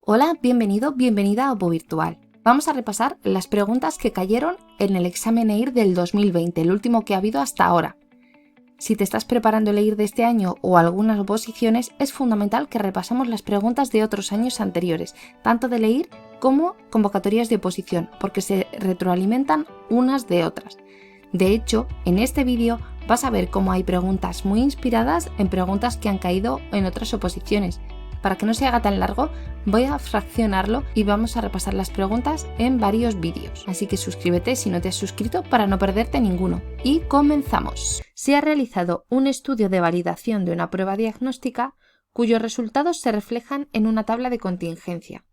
Hola, bienvenido, bienvenida a Opo Virtual. Vamos a repasar las preguntas que cayeron en el examen EIR del 2020, el último que ha habido hasta ahora. Si te estás preparando el EIR de este año o algunas oposiciones, es fundamental que repasemos las preguntas de otros años anteriores, tanto del EIR como convocatorias de oposición, porque se retroalimentan unas de otras. De hecho, en este vídeo vas a ver cómo hay preguntas muy inspiradas en preguntas que han caído en otras oposiciones. Para que no se haga tan largo, voy a fraccionarlo y vamos a repasar las preguntas en varios vídeos. Así que suscríbete si no te has suscrito para no perderte ninguno. Y comenzamos. Se ha realizado un estudio de validación de una prueba diagnóstica cuyos resultados se reflejan en una tabla de contingencia.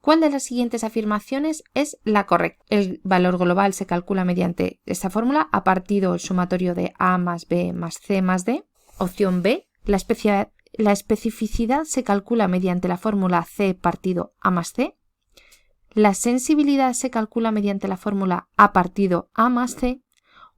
¿Cuál de las siguientes afirmaciones es la correcta? El valor global se calcula mediante esta fórmula a partido el sumatorio de A más B más C más D. Opción B, la especificidad se calcula mediante la fórmula C partido A más C. La sensibilidad se calcula mediante la fórmula A partido A más C.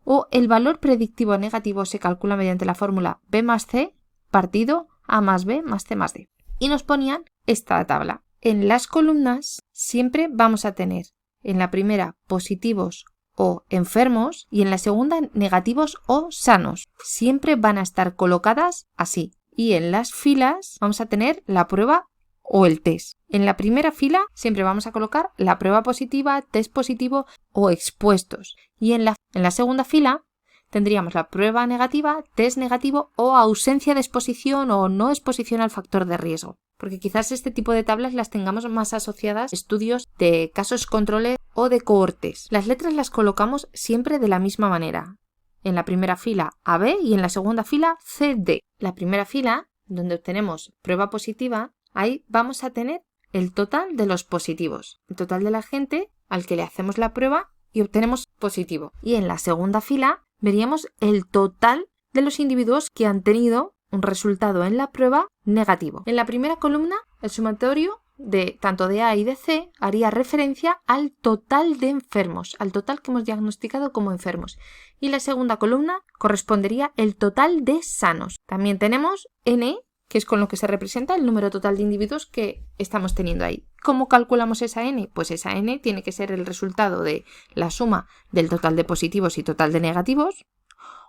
O el valor predictivo negativo se calcula mediante la fórmula B más C partido A más B más C más D. Y nos ponían esta tabla. En las columnas siempre vamos a tener en la primera positivos o enfermos y en la segunda negativos o sanos. Siempre van a estar colocadas así. Y en las filas vamos a tener la prueba o el test. En la primera fila siempre vamos a colocar la prueba positiva, test positivo o expuestos. Y en la segunda fila tendríamos la prueba negativa, test negativo o ausencia de exposición o no exposición al factor de riesgo. Porque quizás este tipo de tablas las tengamos más asociadas a estudios de casos controles o de cohortes. Las letras las colocamos siempre de la misma manera. En la primera fila AB y en la segunda fila CD. La primera fila, donde obtenemos prueba positiva, ahí vamos a tener el total de los positivos. El total de la gente al que le hacemos la prueba y obtenemos positivo. Y en la segunda fila veríamos el total de los individuos que han tenido un resultado en la prueba negativo. En la primera columna, el sumatorio de tanto de A y de C haría referencia al total de enfermos, al total que hemos diagnosticado como enfermos. Y la segunda columna correspondería el total de sanos. También tenemos N, que es con lo que se representa el número total de individuos que estamos teniendo ahí. ¿Cómo calculamos esa N? Pues esa N tiene que ser el resultado de la suma del total de positivos y total de negativos.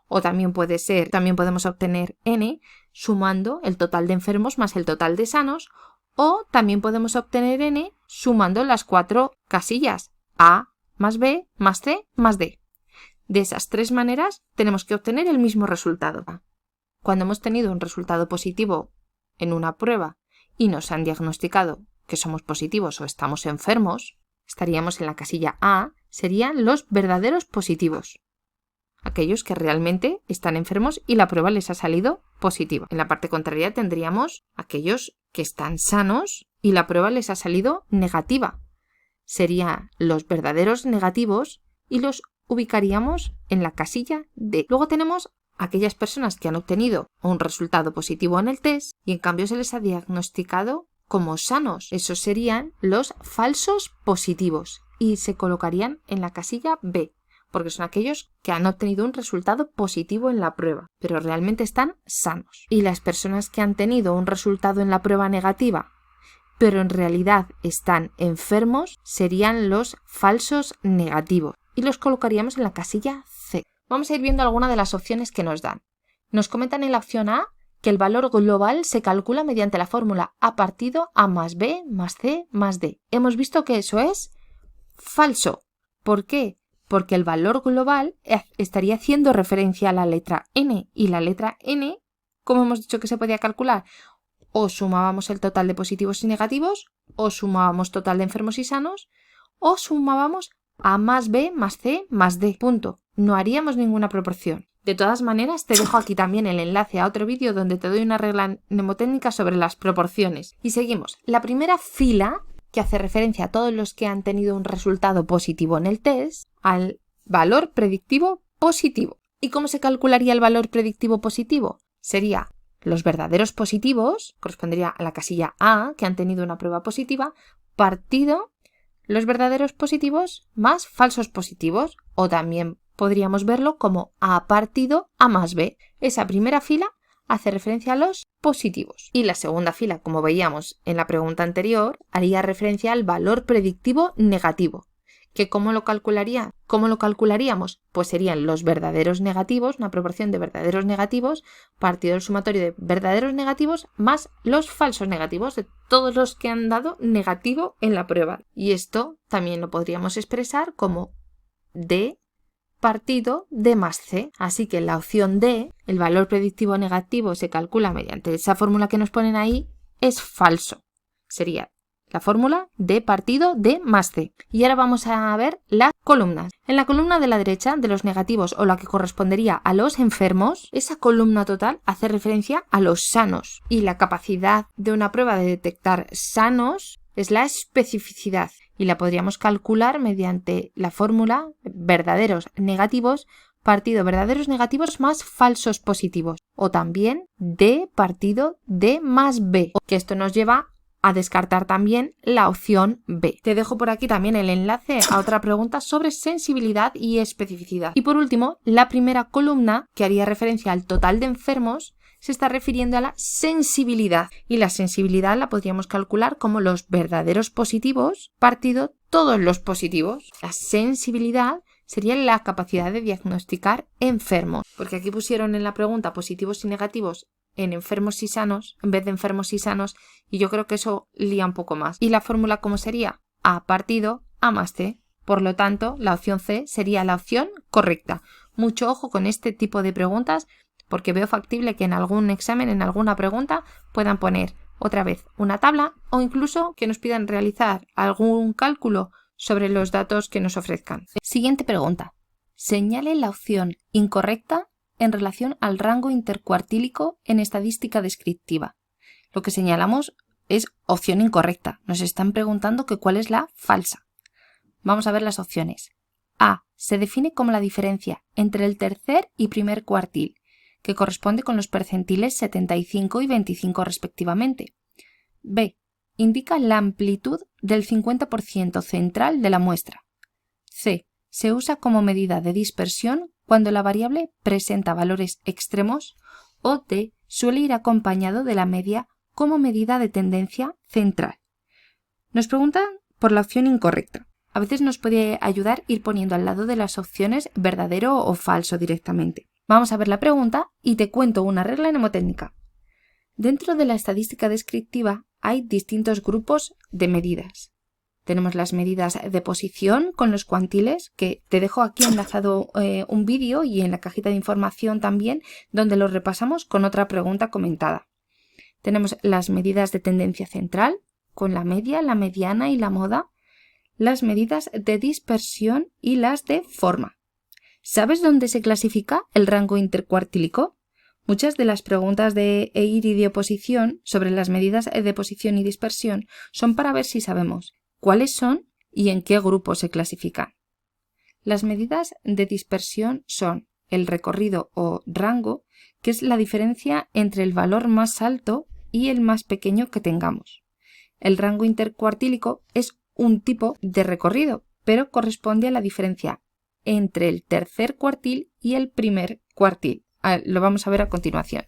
O también podemos obtener N sumando el total de enfermos más el total de sanos. O también podemos obtener N sumando las 4 casillas A más B más C más D. De esas 3 maneras tenemos que obtener el mismo resultado. Cuando hemos tenido un resultado positivo en una prueba y nos han diagnosticado que somos positivos o estamos enfermos, estaríamos en la casilla A, serían los verdaderos positivos. Aquellos que realmente están enfermos y la prueba les ha salido positiva. En la parte contraria tendríamos aquellos que están sanos y la prueba les ha salido negativa. Serían los verdaderos negativos y los ubicaríamos en la casilla D. Luego tenemos aquellas personas que han obtenido un resultado positivo en el test y en cambio se les ha diagnosticado como sanos. Esos serían los falsos positivos y se colocarían en la casilla B, porque son aquellos que han obtenido un resultado positivo en la prueba, pero realmente están sanos. Y las personas que han tenido un resultado en la prueba negativa, pero en realidad están enfermos, serían los falsos negativos. Y los colocaríamos en la casilla C. Vamos a ir viendo algunas de las opciones que nos dan. Nos comentan en la opción A que el valor global se calcula mediante la fórmula A partido A más B más C más D. Hemos visto que eso es falso. ¿Por qué? Porque el valor global estaría haciendo referencia a la letra N. Y la letra N, ¿cómo hemos dicho que se podía calcular? O sumábamos el total de positivos y negativos, o sumábamos total de enfermos y sanos, o sumábamos A más B más C más D. Punto. No haríamos ninguna proporción. De todas maneras, te dejo aquí también el enlace a otro vídeo donde te doy una regla mnemotécnica sobre las proporciones. Y seguimos. La primera fila, que hace referencia a todos los que han tenido un resultado positivo en el test, al valor predictivo positivo. ¿Y cómo se calcularía el valor predictivo positivo? Sería los verdaderos positivos, correspondería a la casilla A, que han tenido una prueba positiva, partido los verdaderos positivos más falsos positivos, o también podríamos verlo como A partido A más B. Esa primera fila hace referencia a los positivos. Y la segunda fila, como veíamos en la pregunta anterior, haría referencia al valor predictivo negativo. ¿Que cómo lo calcularíamos? Pues serían los verdaderos negativos, una proporción de verdaderos negativos, partido del sumatorio de verdaderos negativos más los falsos negativos de todos los que han dado negativo en la prueba. Y esto también lo podríamos expresar como D partido D más C. Así que en la opción D, el valor predictivo negativo se calcula mediante esa fórmula que nos ponen ahí, es falso. Sería la fórmula D partido D más C. Y ahora vamos a ver las columnas. En la columna de la derecha, de los negativos o la que correspondería a los enfermos, esa columna total hace referencia a los sanos. Y la capacidad de una prueba de detectar sanos es la especificidad. Y la podríamos calcular mediante la fórmula verdaderos negativos partido verdaderos negativos más falsos positivos. O también D partido D más B. Que esto nos lleva a descartar también la opción B. Te dejo por aquí también el enlace a otra pregunta sobre sensibilidad y especificidad. Y por último, la primera columna, que haría referencia al total de enfermos, se está refiriendo a la sensibilidad. Y la sensibilidad la podríamos calcular como los verdaderos positivos partido todos los positivos. La sensibilidad sería la capacidad de diagnosticar enfermos. Porque aquí pusieron en la pregunta positivos y negativos en enfermos y sanos, en vez de enfermos y sanos, y yo creo que eso lía un poco más. ¿Y la fórmula cómo sería? A partido A más C. Por lo tanto, la opción C sería la opción correcta. Mucho ojo con este tipo de preguntas, porque veo factible que en algún examen, en alguna pregunta, puedan poner otra vez una tabla o incluso que nos pidan realizar algún cálculo sobre los datos que nos ofrezcan. Siguiente pregunta. Señale la opción incorrecta en relación al rango intercuartílico en estadística descriptiva. Lo que señalamos es opción incorrecta. Nos están preguntando que cuál es la falsa. Vamos a ver las opciones. A. Se define como la diferencia entre el tercer y primer cuartil, que corresponde con los percentiles 75 y 25 respectivamente. B. Indica la amplitud del 50% central de la muestra. C. Se usa como medida de dispersión cuando la variable presenta valores extremos, o D. Suele ir acompañado de la media como medida de tendencia central. Nos preguntan por la opción incorrecta. A veces nos puede ayudar ir poniendo al lado de las opciones verdadero o falso directamente. Vamos a ver la pregunta y te cuento una regla mnemotécnica. Dentro de la estadística descriptiva hay distintos grupos de medidas. Tenemos las medidas de posición con los cuantiles, que te dejo aquí enlazado un vídeo y en la cajita de información también, donde los repasamos con otra pregunta comentada. Tenemos las medidas de tendencia central, con la media, la mediana y la moda, las medidas de dispersión y las de forma. ¿Sabes dónde se clasifica el rango intercuartílico? Muchas de las preguntas de EIR y de oposición sobre las medidas de posición y dispersión son para ver si sabemos cuáles son y en qué grupo se clasifican. Las medidas de dispersión son el recorrido o rango, que es la diferencia entre el valor más alto y el más pequeño que tengamos. El rango intercuartílico es un tipo de recorrido, pero corresponde a la diferencia entre el tercer cuartil y el primer cuartil. Lo vamos a ver a continuación.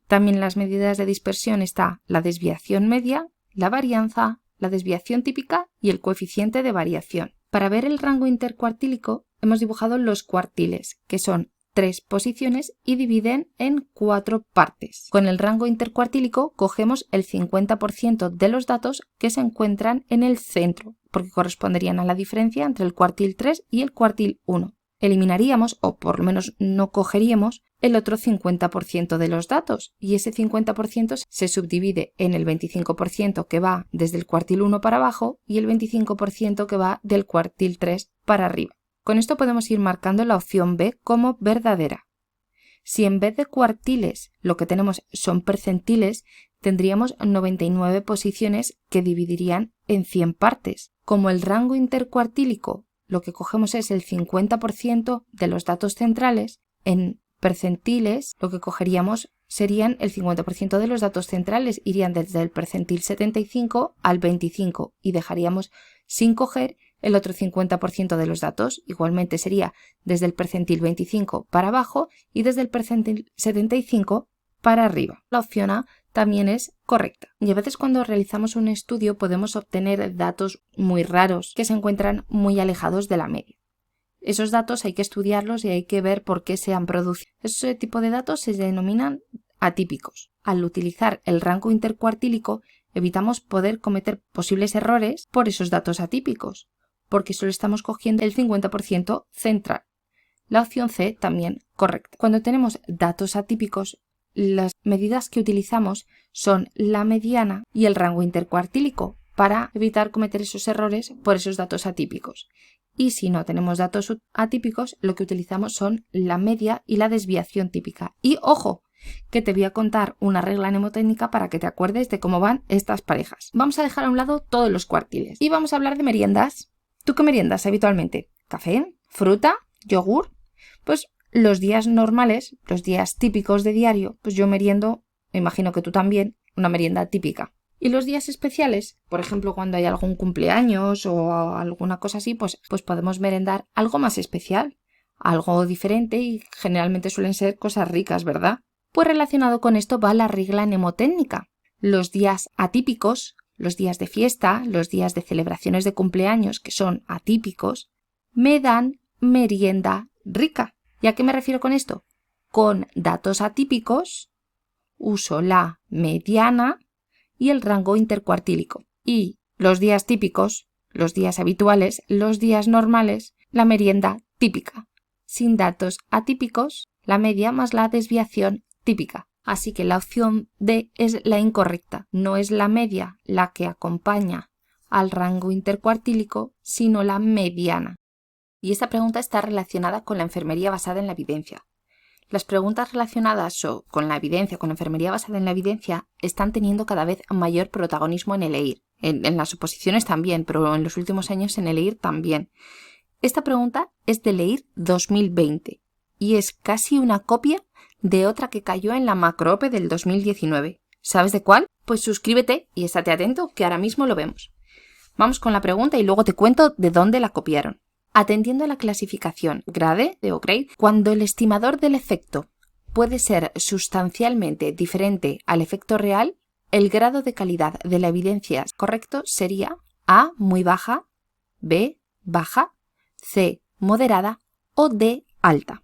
También en las medidas de dispersión está la desviación media, la varianza, la desviación típica y el coeficiente de variación. Para ver el rango intercuartílico hemos dibujado los cuartiles, que son 3 posiciones y dividen en 4 partes. Con el rango intercuartílico cogemos el 50% de los datos que se encuentran en el centro, porque corresponderían a la diferencia entre el cuartil 3 y el cuartil 1. Eliminaríamos, o por lo menos no cogeríamos, el otro 50% de los datos, y ese 50% se subdivide en el 25% que va desde el cuartil 1 para abajo y el 25% que va del cuartil 3 para arriba. Con esto podemos ir marcando la opción B como verdadera. Si en vez de cuartiles lo que tenemos son percentiles, tendríamos 99 posiciones que dividirían en 100 partes. Como el rango intercuartílico lo que cogemos es el 50% de los datos centrales, en percentiles lo que cogeríamos serían el 50% de los datos centrales, irían desde el percentil 75 al 25 y dejaríamos sin coger el otro 50% de los datos. Igualmente sería desde el percentil 25 para abajo y desde el percentil 75 para arriba. La opción A también es correcta. Y a veces cuando realizamos un estudio podemos obtener datos muy raros que se encuentran muy alejados de la media. Esos datos hay que estudiarlos y hay que ver por qué se han producido. Ese tipo de datos se denominan atípicos. Al utilizar el rango intercuartílico evitamos poder cometer posibles errores por esos datos atípicos, porque solo estamos cogiendo el 50% central. La opción C también correcta. Cuando tenemos datos atípicos, las medidas que utilizamos son la mediana y el rango intercuartílico para evitar cometer esos errores por esos datos atípicos. Y si no tenemos datos atípicos, lo que utilizamos son la media y la desviación típica. Y ojo, que te voy a contar una regla mnemotécnica para que te acuerdes de cómo van estas parejas. Vamos a dejar a un lado todos los cuartiles y vamos a hablar de meriendas. ¿Tú qué meriendas habitualmente? ¿Café? ¿Fruta? ¿Yogur? Pues los días normales, los días típicos de diario, pues yo meriendo, me imagino que tú también, una merienda típica. Y los días especiales, por ejemplo, cuando hay algún cumpleaños o alguna cosa así, pues podemos merendar algo más especial, algo diferente y generalmente suelen ser cosas ricas, ¿verdad? Pues relacionado con esto va la regla mnemotécnica. Los días atípicos, los días de fiesta, los días de celebraciones de cumpleaños que son atípicos, me dan merienda rica. ¿Y a qué me refiero con esto? Con datos atípicos uso la mediana y el rango intercuartílico. Y los días típicos, los días habituales, los días normales, la merienda típica. Sin datos atípicos, la media más la desviación típica. Así que la opción D es la incorrecta. No es la media la que acompaña al rango intercuartílico, sino la mediana. Y esta pregunta está relacionada con la enfermería basada en la evidencia. Las preguntas relacionadas con la evidencia, con la enfermería basada en la evidencia, están teniendo cada vez mayor protagonismo en el EIR. En las oposiciones también, pero en los últimos años en el EIR también. Esta pregunta es del EIR 2020 y es casi una copia de otra que cayó en la Macroope del 2019. ¿Sabes de cuál? Pues suscríbete y estate atento que ahora mismo lo vemos. Vamos con la pregunta y luego te cuento de dónde la copiaron. Atendiendo a la clasificación grade o grade, cuando el estimador del efecto puede ser sustancialmente diferente al efecto real, el grado de calidad de la evidencia correcto sería A, muy baja, B, baja, C, moderada o D, alta.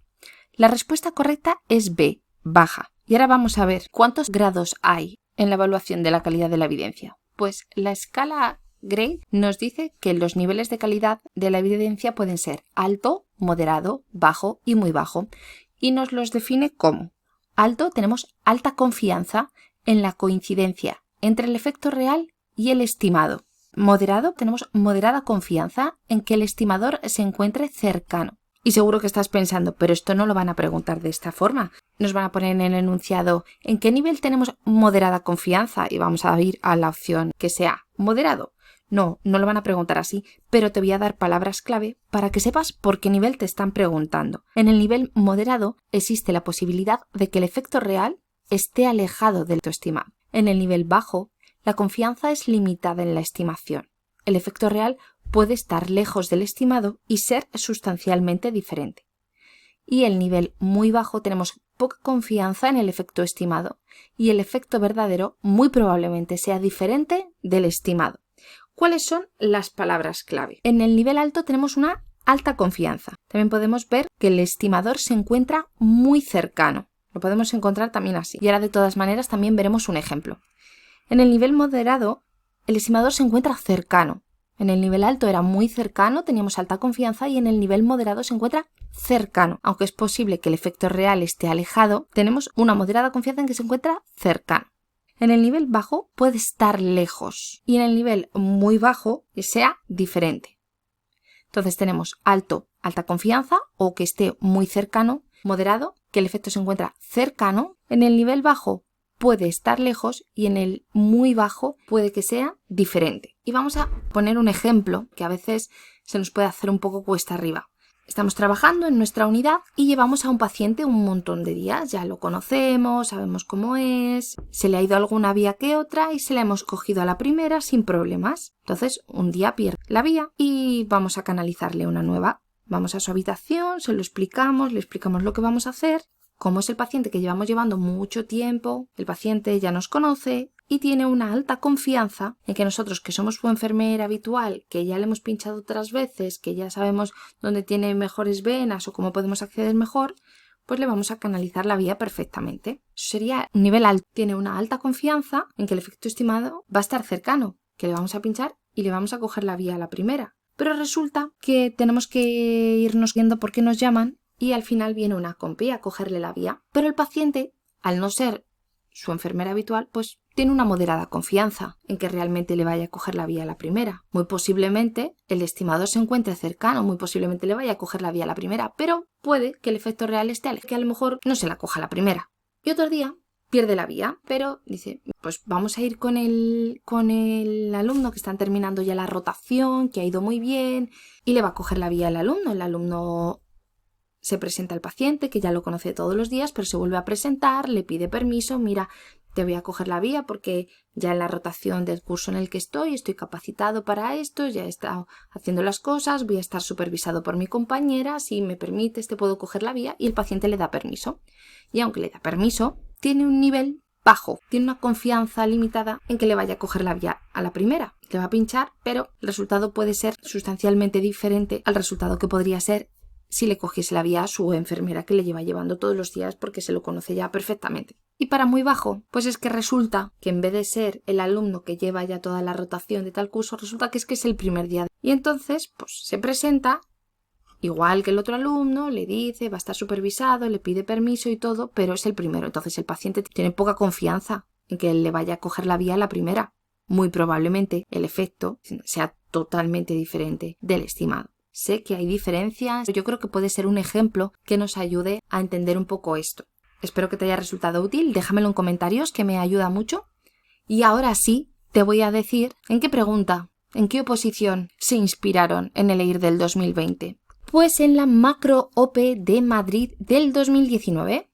La respuesta correcta es B, baja. Y ahora vamos a ver cuántos grados hay en la evaluación de la calidad de la evidencia. Pues la escala Grade nos dice que los niveles de calidad de la evidencia pueden ser alto, moderado, bajo y muy bajo. Y nos los define como: alto, tenemos alta confianza en la coincidencia entre el efecto real y el estimado. Moderado, tenemos moderada confianza en que el estimador se encuentre cercano. Y seguro que estás pensando, pero esto no lo van a preguntar de esta forma. Nos van a poner en el enunciado en qué nivel tenemos moderada confianza y vamos a ir a la opción que sea moderado. No lo van a preguntar así, pero te voy a dar palabras clave para que sepas por qué nivel te están preguntando. En el nivel moderado existe la posibilidad de que el efecto real esté alejado del estimado. En el nivel bajo, la confianza es limitada en la estimación. El efecto real puede estar lejos del estimado y ser sustancialmente diferente. Y el nivel muy bajo tenemos poca confianza en el efecto estimado y el efecto verdadero muy probablemente sea diferente del estimado. ¿Cuáles son las palabras clave? En el nivel alto tenemos una alta confianza. También podemos ver que el estimador se encuentra muy cercano. Lo podemos encontrar también así. Y ahora de todas maneras también veremos un ejemplo. En el nivel moderado, el estimador se encuentra cercano. En el nivel alto era muy cercano, teníamos alta confianza, y en el nivel moderado se encuentra cercano. Aunque es posible que el efecto real esté alejado, tenemos una moderada confianza en que se encuentra cercano. En el nivel bajo puede estar lejos y en el nivel muy bajo sea diferente. Entonces tenemos alto, alta confianza o que esté muy cercano, moderado, que el efecto se encuentra cercano. En el nivel bajo puede estar lejos y en el muy bajo puede que sea diferente. Y vamos a poner un ejemplo que a veces se nos puede hacer un poco cuesta arriba. Estamos trabajando en nuestra unidad y llevamos a un paciente un montón de días. Ya lo conocemos, sabemos cómo es, se le ha ido alguna vía que otra y se la hemos cogido a la primera sin problemas. Entonces, un día pierde la vía y vamos a canalizarle una nueva. Vamos a su habitación, se lo explicamos, le explicamos lo que vamos a hacer. como es el paciente que llevamos llevando mucho tiempo, el paciente ya nos conoce y tiene una alta confianza en que nosotros, que somos su enfermera habitual, que ya le hemos pinchado otras veces, que ya sabemos dónde tiene mejores venas o cómo podemos acceder mejor, pues le vamos a canalizar la vía perfectamente. Eso sería un nivel alto. Tiene una alta confianza en que el efecto estimado va a estar cercano, que le vamos a pinchar y le vamos a coger la vía a la primera. Pero resulta que tenemos que irnos viendo por qué nos llaman y al final viene una compi a cogerle la vía. Pero el paciente, al no ser su enfermera habitual, pues tiene una moderada confianza en que realmente le vaya a coger la vía a la primera. Muy posiblemente el estimador se encuentre cercano, muy posiblemente le vaya a coger la vía a la primera, pero puede que el efecto real esté que a lo mejor no se la coja a la primera. Y otro día pierde la vía, pero dice, pues vamos a ir con el alumno que están terminando ya la rotación, que ha ido muy bien, y le va a coger la vía al alumno. El alumno se presenta al paciente, que ya lo conoce todos los días, pero se vuelve a presentar, le pide permiso, mira, te voy a coger la vía porque ya en la rotación del curso en el que estoy capacitado para esto, ya he estado haciendo las cosas, voy a estar supervisado por mi compañera, si me permites te puedo coger la vía, y el paciente le da permiso. Y aunque le da permiso, tiene un nivel bajo, tiene una confianza limitada en que le vaya a coger la vía a la primera. Le va a pinchar, pero el resultado puede ser sustancialmente diferente al resultado que podría ser si le cogiese la vía a su enfermera, que le lleva llevando todos los días porque se lo conoce ya perfectamente. Y para muy bajo, pues es que resulta que en vez de ser el alumno que lleva ya toda la rotación de tal curso, resulta que es el primer día. Y entonces, pues se presenta igual que el otro alumno, le dice, va a estar supervisado, le pide permiso y todo, pero es el primero. Entonces el paciente tiene poca confianza en que él le vaya a coger la vía a la primera. Muy probablemente el efecto sea totalmente diferente del estimado. Sé que hay diferencias, pero yo creo que puede ser un ejemplo que nos ayude a entender un poco esto. Espero que te haya resultado útil, déjamelo en comentarios que me ayuda mucho. Y ahora sí, te voy a decir en qué pregunta, en qué oposición se inspiraron en el EIR del 2020. Pues en la macro OPE de Madrid del 2019.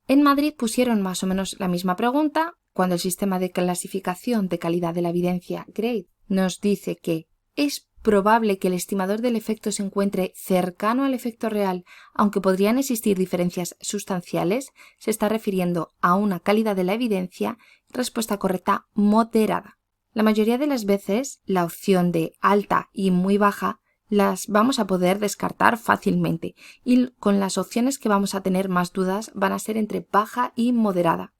En Madrid pusieron más o menos la misma pregunta, cuando el sistema de clasificación de calidad de la evidencia GRADE nos dice que es probable que el estimador del efecto se encuentre cercano al efecto real, aunque podrían existir diferencias sustanciales, se está refiriendo a una calidad de la evidencia, respuesta correcta moderada. La mayoría de las veces, la opción de alta y muy baja las vamos a poder descartar fácilmente y con las opciones que vamos a tener más dudas van a ser entre baja y moderada.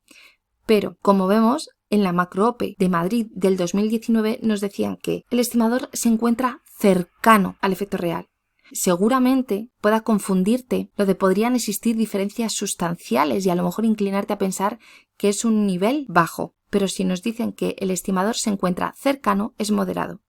Pero, como vemos, en la macro-OPE de Madrid del 2019 nos decían que el estimador se encuentra cercano al efecto real. Seguramente pueda confundirte lo de podrían existir diferencias sustanciales y a lo mejor inclinarte a pensar que es un nivel bajo, pero si nos dicen que el estimador se encuentra cercano, es moderado.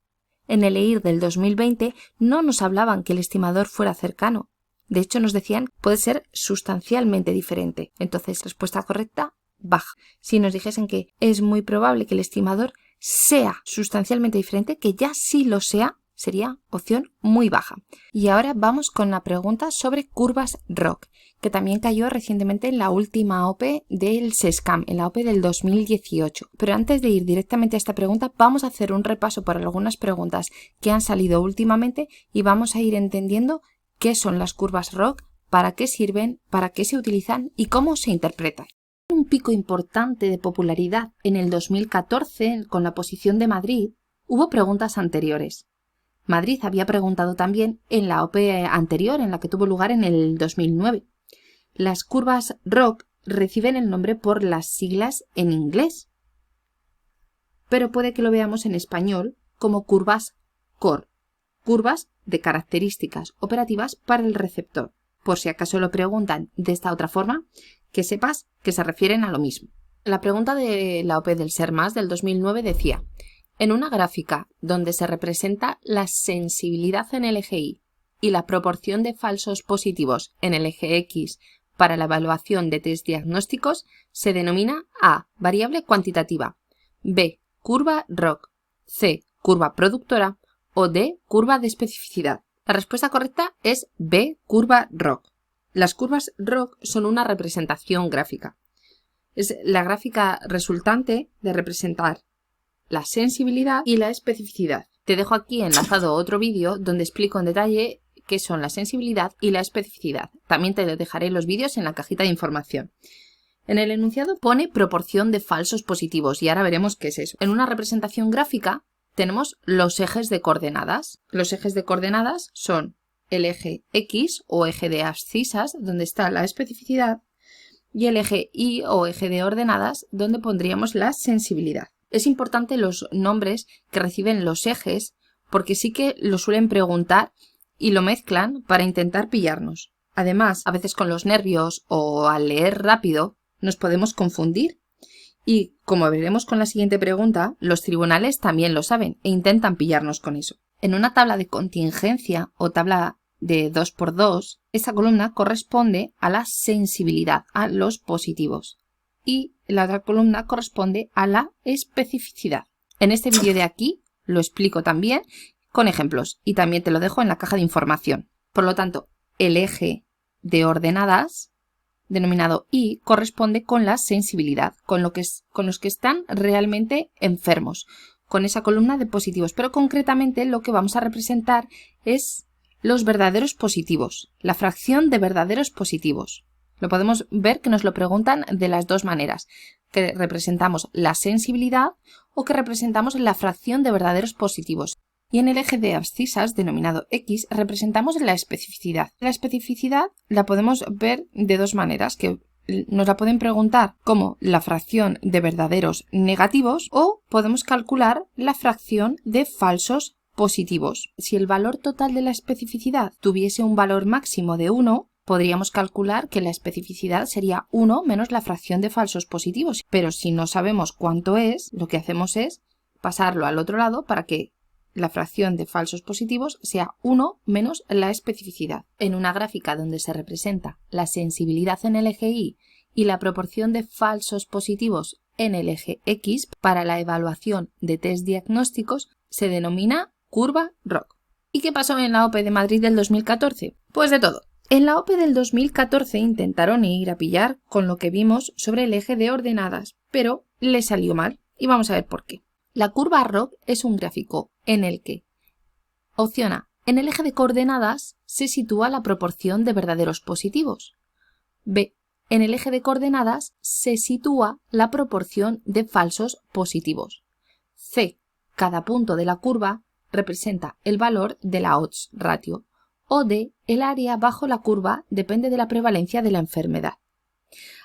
En el EIR del 2020 no nos hablaban que el estimador fuera cercano. De hecho, nos decían que puede ser sustancialmente diferente. Entonces, respuesta correcta, baja. Si nos dijesen que es muy probable que el estimador sea sustancialmente diferente, que ya sí lo sea, sería opción muy baja. Y ahora vamos con la pregunta sobre curvas ROC, que también cayó recientemente en la última OPE del SESCAM, en la OPE del 2018. Pero antes de ir directamente a esta pregunta, vamos a hacer un repaso por algunas preguntas que han salido últimamente y vamos a ir entendiendo qué son las curvas ROC, para qué sirven, para qué se utilizan y cómo se interpretan. Un pico importante de popularidad en el 2014 con la posición de Madrid, hubo preguntas anteriores. Madrid había preguntado también en la OPE anterior, en la que tuvo lugar en el 2009. Las curvas ROC reciben el nombre por las siglas en inglés, pero puede que lo veamos en español como curvas CORE, curvas de características operativas para el receptor. Por si acaso lo preguntan de esta otra forma, que sepas que se refieren a lo mismo. La pregunta de la OPE del SERMAS del 2009 decía: en una gráfica donde se representa la sensibilidad en el eje Y y la proporción de falsos positivos en el eje X para la evaluación de test diagnósticos, se denomina A, variable cuantitativa, B, curva ROC, C, curva productora o D, curva de especificidad. La respuesta correcta es B, curva ROC. Las curvas ROC son una representación gráfica. Es la gráfica resultante de representar la sensibilidad y la especificidad. Te dejo aquí enlazado otro vídeo donde explico en detalle qué son la sensibilidad y la especificidad. También te dejaré los vídeos en la cajita de información. En el enunciado pone proporción de falsos positivos y ahora veremos qué es eso. En una representación gráfica tenemos los ejes de coordenadas. Los ejes de coordenadas son el eje X o eje de abscisas, donde está la especificidad, y el eje Y o eje de ordenadas, donde pondríamos la sensibilidad. Es importante los nombres que reciben los ejes, porque sí que lo suelen preguntar y lo mezclan para intentar pillarnos. Además, a veces con los nervios o al leer rápido nos podemos confundir. Y, como veremos con la siguiente pregunta, los tribunales también lo saben e intentan pillarnos con eso. En una tabla de contingencia o tabla de 2×2, esta columna corresponde a la sensibilidad, a los positivos. Y la otra columna corresponde a la especificidad. En este vídeo de aquí lo explico también con ejemplos y también te lo dejo en la caja de información. Por lo tanto, el eje de ordenadas, denominado Y, corresponde con la sensibilidad, con los que están realmente enfermos, con esa columna de positivos. Pero concretamente lo que vamos a representar es los verdaderos positivos, la fracción de verdaderos positivos. Lo podemos ver que nos lo preguntan de las dos maneras, que representamos la sensibilidad o que representamos la fracción de verdaderos positivos. Y en el eje de abscisas, denominado X, representamos la especificidad. La especificidad la podemos ver de dos maneras, que nos la pueden preguntar como la fracción de verdaderos negativos o podemos calcular la fracción de falsos positivos. Si el valor total de la especificidad tuviese un valor máximo de 1, podríamos calcular que la especificidad sería 1 menos la fracción de falsos positivos. Pero si no sabemos cuánto es, lo que hacemos es pasarlo al otro lado para que la fracción de falsos positivos sea 1 menos la especificidad. En una gráfica donde se representa la sensibilidad en el eje Y y la proporción de falsos positivos en el eje X para la evaluación de test diagnósticos se denomina curva ROC. ¿Y qué pasó en la OPE de Madrid del 2014? Pues de todo. En la OPE del 2014 intentaron ir a pillar con lo que vimos sobre el eje de ordenadas, pero le salió mal y vamos a ver por qué. La curva ROC es un gráfico en el que, opción A, en el eje de coordenadas se sitúa la proporción de verdaderos positivos. B, en el eje de coordenadas se sitúa la proporción de falsos positivos. C, cada punto de la curva representa el valor de la odds ratio. O D, el área bajo la curva depende de la prevalencia de la enfermedad.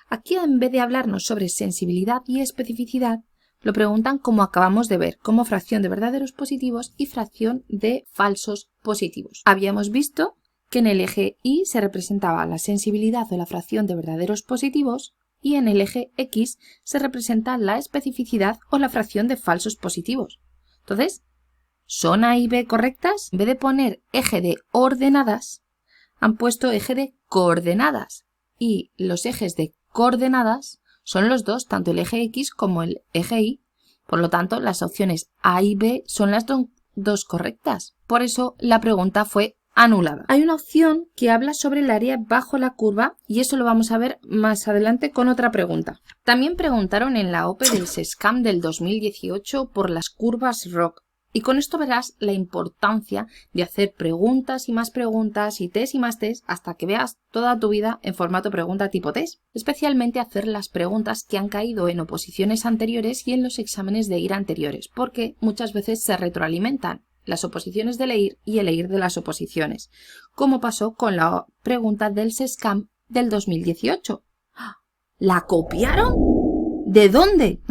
Aquí, en vez de hablarnos sobre sensibilidad y especificidad, lo preguntan como acabamos de ver, como fracción de verdaderos positivos y fracción de falsos positivos. Habíamos visto que en el eje Y se representaba la sensibilidad o la fracción de verdaderos positivos y en el eje X se representa la especificidad o la fracción de falsos positivos. Entonces, ¿son A y B correctas? En vez de poner eje de ordenadas, han puesto eje de coordenadas y los ejes de coordenadas son los dos, tanto el eje X como el eje Y. Por lo tanto, las opciones A y B son las dos correctas. Por eso la pregunta fue anulada. Hay una opción que habla sobre el área bajo la curva y eso lo vamos a ver más adelante con otra pregunta. También preguntaron en la OPE del SESCAM del 2018 por las curvas ROC. Y con esto verás la importancia de hacer preguntas y test y más test hasta que veas toda tu vida en formato pregunta tipo test. Especialmente hacer las preguntas que han caído en oposiciones anteriores y en los exámenes de EIR anteriores, porque muchas veces se retroalimentan las oposiciones del EIR y el EIR de las oposiciones, como pasó con la pregunta del SESCAM del 2018. ¿La copiaron? ¿De dónde?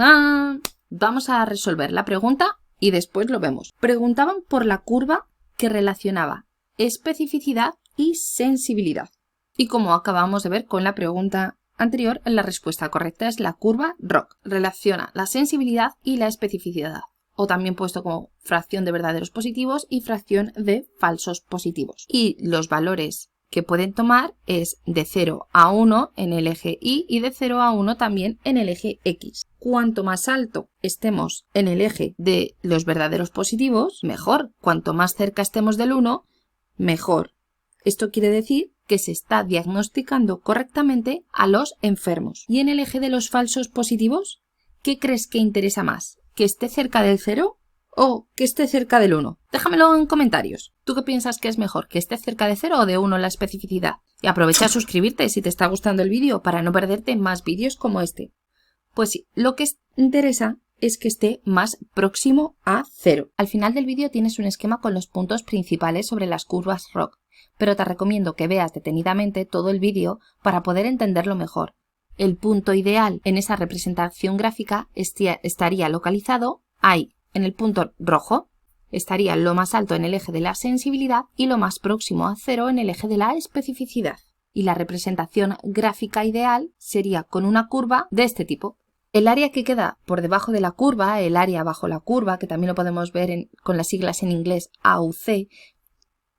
Vamos a resolver la pregunta y después lo vemos. Preguntaban por la curva que relacionaba especificidad y sensibilidad. Y como acabamos de ver con la pregunta anterior, la respuesta correcta es la curva ROC. Relaciona la sensibilidad y la especificidad. O también puesto como fracción de verdaderos positivos y fracción de falsos positivos. Y los valores que pueden tomar es de 0 a 1 en el eje Y y de 0 a 1 también en el eje X. Cuanto más alto estemos en el eje de los verdaderos positivos, mejor. Cuanto más cerca estemos del 1, mejor. Esto quiere decir que se está diagnosticando correctamente a los enfermos. Y en el eje de los falsos positivos, ¿qué crees que interesa más? ¿Que esté cerca del 0 o que esté cerca del 1? Déjamelo en comentarios. ¿Tú qué piensas que es mejor, que esté cerca de 0 o de 1 la especificidad? Y aprovecha a suscribirte si te está gustando el vídeo para no perderte más vídeos como este. Pues sí, lo que interesa es que esté más próximo a 0. Al final del vídeo tienes un esquema con los puntos principales sobre las curvas ROC, pero te recomiendo que veas detenidamente todo el vídeo para poder entenderlo mejor. El punto ideal en esa representación gráfica estaría localizado ahí, en el punto rojo. Estaría lo más alto en el eje de la sensibilidad y lo más próximo a 0 en el eje de la especificidad. Y la representación gráfica ideal sería con una curva de este tipo. El área que queda por debajo de la curva, el área bajo la curva, que también lo podemos ver con las siglas en inglés AUC,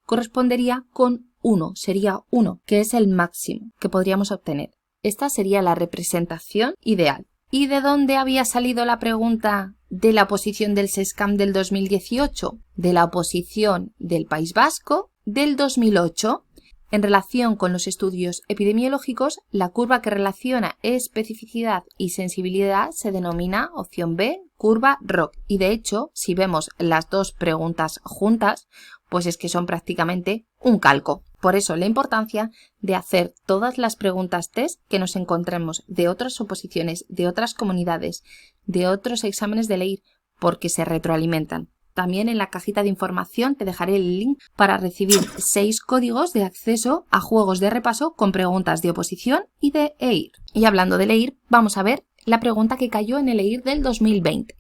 correspondería con 1, sería 1, que es el máximo que podríamos obtener. Esta sería la representación ideal. ¿Y de dónde había salido la pregunta de la oposición del SESCAM del 2018? De la oposición del País Vasco del 2008. En relación con los estudios epidemiológicos, la curva que relaciona especificidad y sensibilidad se denomina opción B, curva ROC. Y de hecho, si vemos las dos preguntas juntas, pues es que son prácticamente un calco. Por eso la importancia de hacer todas las preguntas test que nos encontremos de otras oposiciones, de otras comunidades, de otros exámenes de LEIR, porque se retroalimentan. También en la cajita de información te dejaré el link para recibir 6 códigos de acceso a juegos de repaso con preguntas de oposición y de EIR. Y hablando del EIR, vamos a ver la pregunta que cayó en el EIR del 2020.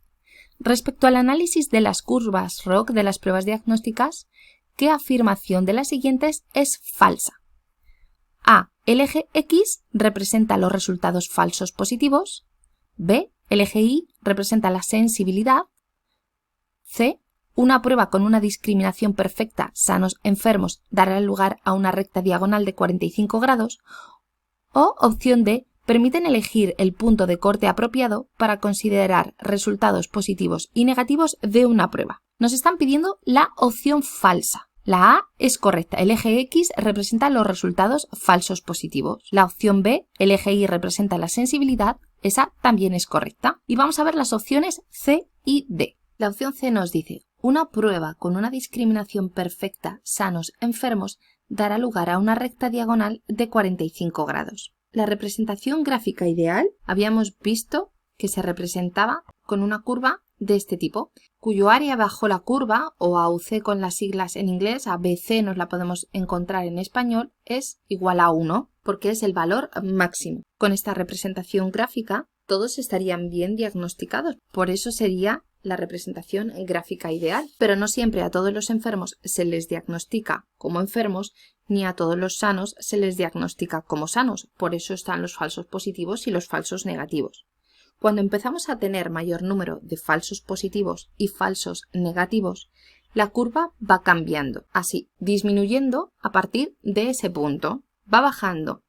Respecto al análisis de las curvas ROC de las pruebas diagnósticas, ¿qué afirmación de las siguientes es falsa? A. El eje X representa los resultados falsos positivos. B. El eje Y representa la sensibilidad. C. Una prueba con una discriminación perfecta, sanos, enfermos, dará lugar a una recta diagonal de 45 grados. O opción D. Permiten elegir el punto de corte apropiado para considerar resultados positivos y negativos de una prueba. Nos están pidiendo la opción falsa. La A es correcta, el eje X representa los resultados falsos positivos. La opción B, el eje Y representa la sensibilidad, esa también es correcta. Y vamos a ver las opciones C y D. La opción C nos dice, una prueba con una discriminación perfecta, sanos, enfermos, dará lugar a una recta diagonal de 45 grados. La representación gráfica ideal habíamos visto que se representaba con una curva de este tipo, cuyo área bajo la curva, o AUC con las siglas en inglés, ABC nos la podemos encontrar en español, es igual a 1, porque es el valor máximo. Con esta representación gráfica, todos estarían bien diagnosticados, por eso sería la representación gráfica ideal. Pero no siempre a todos los enfermos se les diagnostica como enfermos, ni a todos los sanos se les diagnostica como sanos, por eso están los falsos positivos y los falsos negativos. Cuando empezamos a tener mayor número de falsos positivos y falsos negativos, la curva va cambiando, así, disminuyendo a partir de ese punto. Va bajando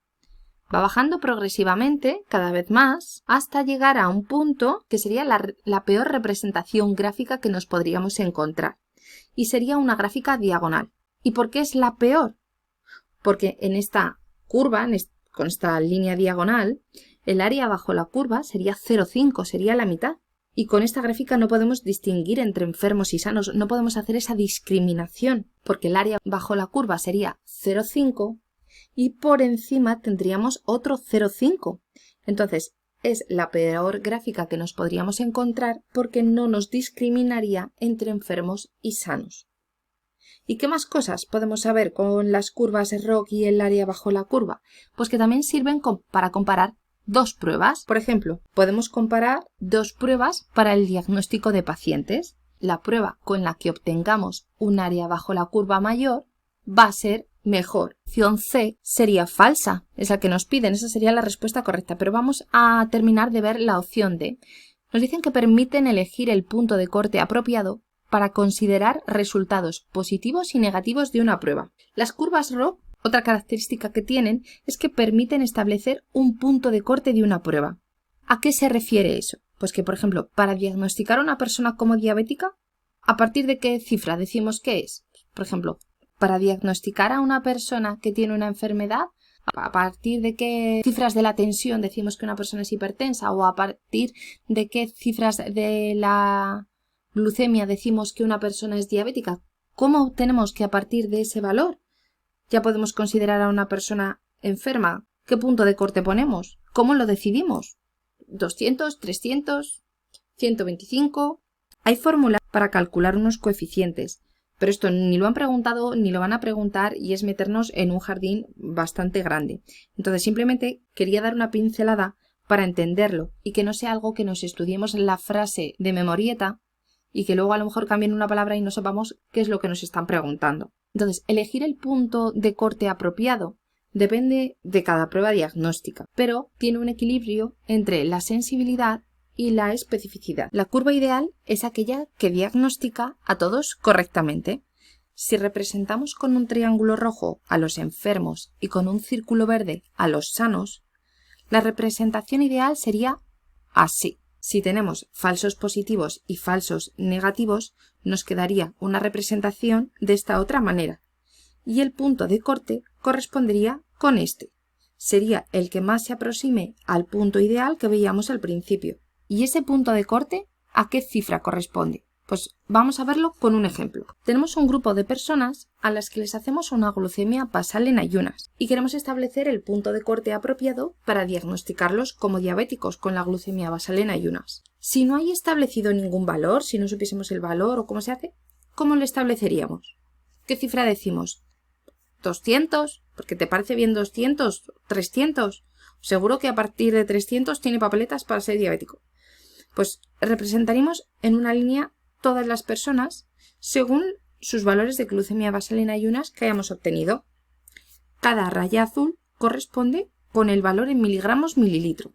progresivamente, cada vez más, hasta llegar a un punto que sería la peor representación gráfica que nos podríamos encontrar. Y sería una gráfica diagonal. ¿Y por qué es la peor? Porque en esta curva, con esta línea diagonal, el área bajo la curva sería 0,5, sería la mitad. Y con esta gráfica no podemos distinguir entre enfermos y sanos, no podemos hacer esa discriminación, porque el área bajo la curva sería 0,5 y por encima tendríamos otro 0,5. Entonces, es la peor gráfica que nos podríamos encontrar porque no nos discriminaría entre enfermos y sanos. ¿Y qué más cosas podemos saber con las curvas ROC y el área bajo la curva? Pues que también sirven para comparar dos pruebas. Por ejemplo, podemos comparar dos pruebas para el diagnóstico de pacientes. La prueba con la que obtengamos un área bajo la curva mayor va a ser mejor. Opción C sería falsa, es la que nos piden, esa sería la respuesta correcta, pero vamos a terminar de ver la opción D. Nos dicen que permiten elegir el punto de corte apropiado para considerar resultados positivos y negativos de una prueba. Las curvas ROC, otra característica que tienen es que permiten establecer un punto de corte de una prueba. ¿A qué se refiere eso? Pues que, por ejemplo, para diagnosticar a una persona como diabética, ¿a partir de qué cifra decimos que es? Por ejemplo, para diagnosticar a una persona que tiene una enfermedad, ¿a partir de qué cifras de la tensión decimos que una persona es hipertensa? ¿O a partir de qué cifras de la glucemia decimos que una persona es diabética? ¿Cómo obtenemos que a partir de ese valor ya podemos considerar a una persona enferma? ¿Qué punto de corte ponemos? ¿Cómo lo decidimos? ¿200, 300, 125? Hay fórmulas para calcular unos coeficientes, pero esto ni lo han preguntado ni lo van a preguntar y es meternos en un jardín bastante grande. Entonces simplemente quería dar una pincelada para entenderlo y que no sea algo que nos estudiemos la frase de memorieta y que luego a lo mejor cambien una palabra y no sepamos qué es lo que nos están preguntando. Entonces, elegir el punto de corte apropiado depende de cada prueba diagnóstica, pero tiene un equilibrio entre la sensibilidad y la especificidad. La curva ideal es aquella que diagnostica a todos correctamente. Si representamos con un triángulo rojo a los enfermos y con un círculo verde a los sanos, la representación ideal sería así. Si tenemos falsos positivos y falsos negativos, nos quedaría una representación de esta otra manera. Y el punto de corte correspondería con este. Sería el que más se aproxime al punto ideal que veíamos al principio. ¿Y ese punto de corte a qué cifra corresponde? Pues vamos a verlo con un ejemplo. Tenemos un grupo de personas a las que les hacemos una glucemia basal en ayunas y queremos establecer el punto de corte apropiado para diagnosticarlos como diabéticos con la glucemia basal en ayunas. Si no hay establecido ningún valor, si no supiésemos el valor o cómo se hace, ¿cómo lo estableceríamos? ¿Qué cifra decimos? ¿200? ¿Porque te parece bien 200? ¿300? Seguro que a partir de 300 tiene papeletas para ser diabético. Pues representaríamos en una línea todas las personas según sus valores de glucemia basal en ayunas que hayamos obtenido. Cada raya azul corresponde con el valor en miligramos mililitro.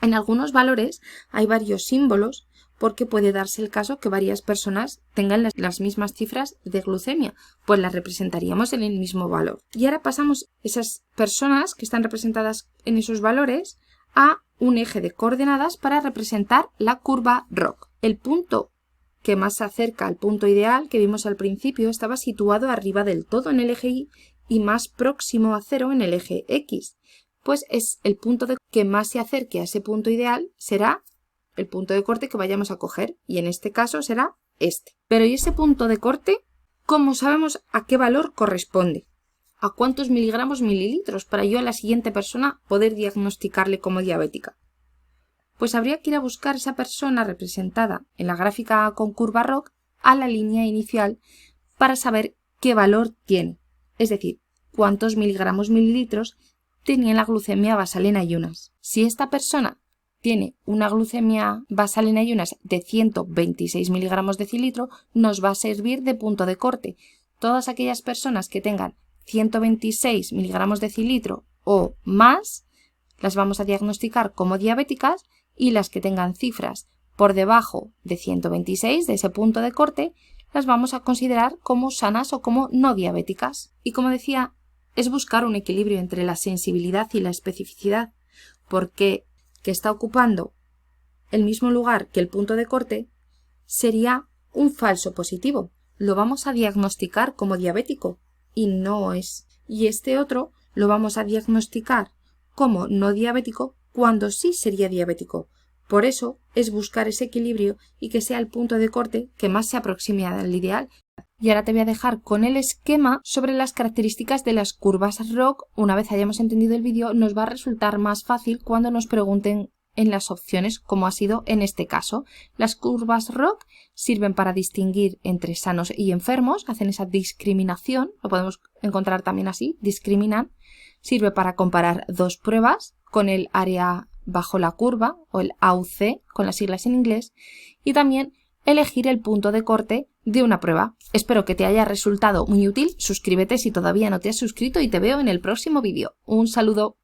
En algunos valores hay varios símbolos porque puede darse el caso que varias personas tengan las mismas cifras de glucemia, pues las representaríamos en el mismo valor. Y ahora pasamos esas personas que están representadas en esos valores a un eje de coordenadas para representar la curva ROC. El punto que más se acerca al punto ideal que vimos al principio estaba situado arriba del todo en el eje Y y más próximo a 0 en el eje X. Pues es el punto que más se acerque a ese punto ideal será el punto de corte que vayamos a coger y en este caso será este. Pero ¿y ese punto de corte? ¿Cómo sabemos a qué valor corresponde? ¿A cuántos miligramos mililitros para yo a la siguiente persona poder diagnosticarle como diabética? Pues habría que ir a buscar esa persona representada en la gráfica con curva ROC a la línea inicial para saber qué valor tiene, es decir, cuántos miligramos mililitros tenía la glucemia basal en ayunas. Si esta persona tiene una glucemia basal en ayunas de 126 miligramos decilitro, nos va a servir de punto de corte. Todas aquellas personas que tengan 126 miligramos decilitro o más, las vamos a diagnosticar como diabéticas y las que tengan cifras por debajo de 126 de ese punto de corte, las vamos a considerar como sanas o como no diabéticas. Y como decía, es buscar un equilibrio entre la sensibilidad y la especificidad, porque que está ocupando el mismo lugar que el punto de corte sería un falso positivo. Lo vamos a diagnosticar como diabético y no es. Y este otro lo vamos a diagnosticar como no diabético cuando sí sería diabético. Por eso es buscar ese equilibrio y que sea el punto de corte que más se aproxime al ideal. Y ahora te voy a dejar con el esquema sobre las características de las curvas ROC. Una vez hayamos entendido el vídeo, nos va a resultar más fácil cuando nos pregunten en las opciones, como ha sido en este caso. Las curvas ROC sirven para distinguir entre sanos y enfermos, hacen esa discriminación, lo podemos encontrar también así, discriminan. Sirve para comparar dos pruebas con el área bajo la curva o el AUC con las siglas en inglés y también elegir el punto de corte de una prueba. Espero que te haya resultado muy útil. Suscríbete si todavía no te has suscrito y te veo en el próximo vídeo. Un saludo.